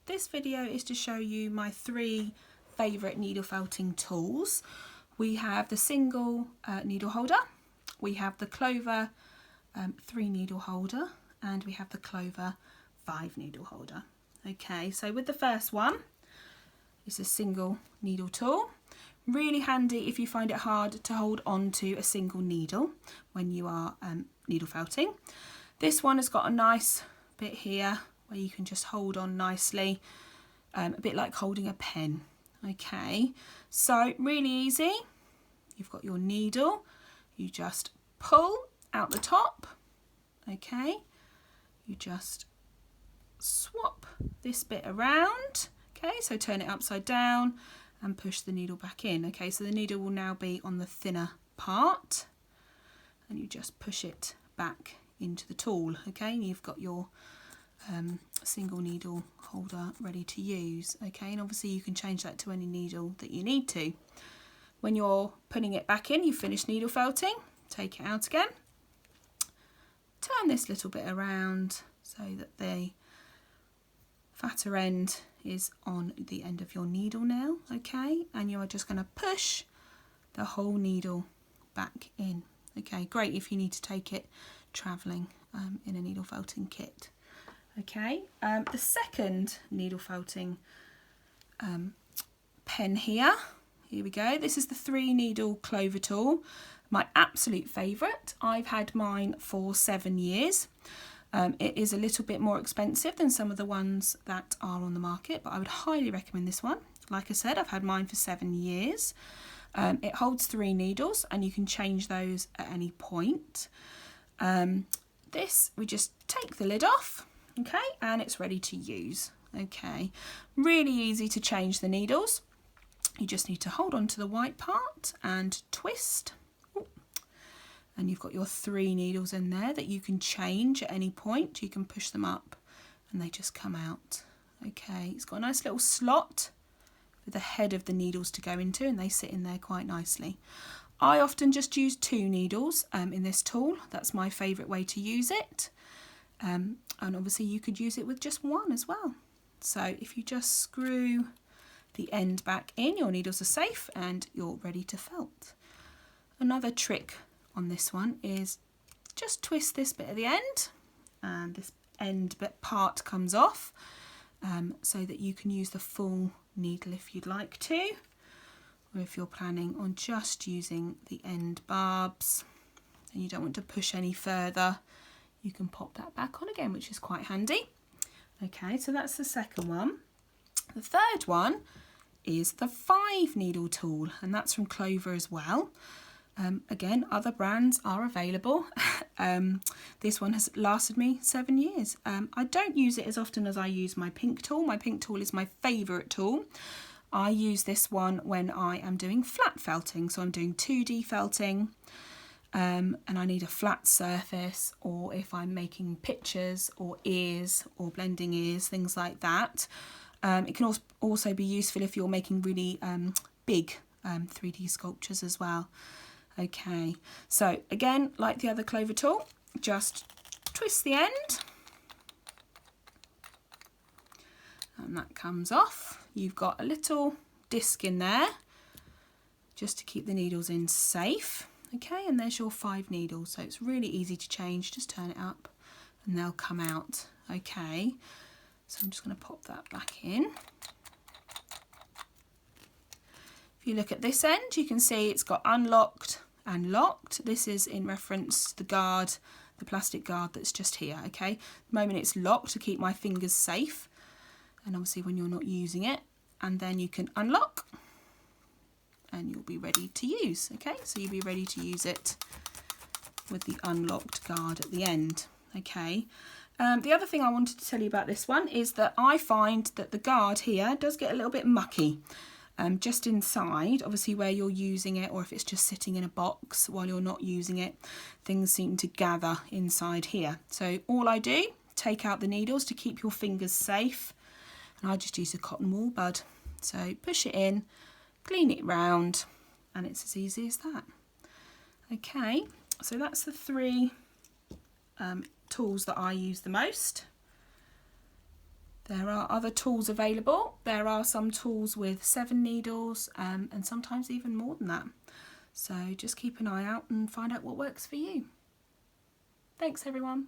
This video is to show you my 3 favourite needle felting tools. We have the single needle holder, we have the Clover 3 needle holder, and we have the Clover 5 needle holder. Okay, so with the first one, it's a single needle tool. Really handy if you find it hard to hold on to a single needle when you are needle felting. This one has got a nice bit here where you can just hold on nicely, a bit like holding a pen. Okay, so really easy. You've got your needle, you just pull out the top. Okay, you just swap this bit around. Okay, so turn it upside down and push the needle back in. Okay, so the needle will now be on the thinner part, and you just push it back into the tool. Okay, and you've got your single needle holder ready to use. Okay, and obviously you can change that to any needle that you need to. When you're putting it back in, you finish needle felting, take it out again, turn this little bit around so that the fatter end is on the end of your needle nail. Okay, and you are just going to push the whole needle back in. Okay, great if you need to take it travelling in a needle felting kit. Okay, the second needle felting pen here we go. This is the 3 needle Clover tool, my absolute favourite. I've had mine for 7 years. It is a little bit more expensive than some of the ones that are on the market, but I would highly recommend this one. Like I said, I've had mine for 7 years. It holds 3 needles and you can change those at any point. This, we just take the lid off, okay, and it's ready to use. Okay, really easy to change the needles. You just need to hold on to the white part and twist. And you've got your 3 needles in there that you can change at any point. You can push them up and they just come out. Okay, it's got a nice little slot for the head of the needles to go into, and they sit in there quite nicely. I often just use 2 needles in this tool. That's my favourite way to use it. And obviously you could use it with just 1 as well. So if you just screw the end back in, your needles are safe and you're ready to felt. Another trick on this one is just twist this bit at the end, and this end bit part comes off, so that you can use the full needle if you'd like to, or if you're planning on just using the end barbs and you don't want to push any further, you can pop that back on again, which is quite handy. Okay, so that's the second one. The third one is the 5 needle tool, and that's from Clover as well. Again, other brands are available. This one has lasted me 7 years. I don't use it as often as I use my pink tool. My pink tool is my favourite tool. I use this one when I am doing flat felting, so I'm doing 2D felting, and I need a flat surface, or if I'm making pictures or ears or blending ears, things like that. It can also be useful if you're making really big 3D sculptures as well. Okay, so again, like the other Clover tool, just twist the end and that comes off. You've got a little disc in there just to keep the needles in safe. Okay, and there's your 5 needles, so it's really easy to change. Just turn it up and they'll come out. Okay, so I'm just going to pop that back in. If you look at this end, you can see it's got unlocked and locked. This is in reference to the guard, the plastic guard that's just here. Okay, at the moment it's locked to keep my fingers safe, and obviously when you're not using it, and then you can unlock and you'll be ready to use. Okay, so you'll be ready to use it with the unlocked guard at the end. Okay, the other thing I wanted to tell you about this one is that I find that the guard here does get a little bit mucky. Just inside, obviously where you're using it, or if it's just sitting in a box while you're not using it, things seem to gather inside here. So all I do, take out the needles to keep your fingers safe, and I just use a cotton wool bud. So push it in, clean it round, and it's as easy as that. Okay, so that's the 3 tools that I use the most. There are other tools available. There are some tools with 7 needles and sometimes even more than that. So just keep an eye out and find out what works for you. Thanks everyone.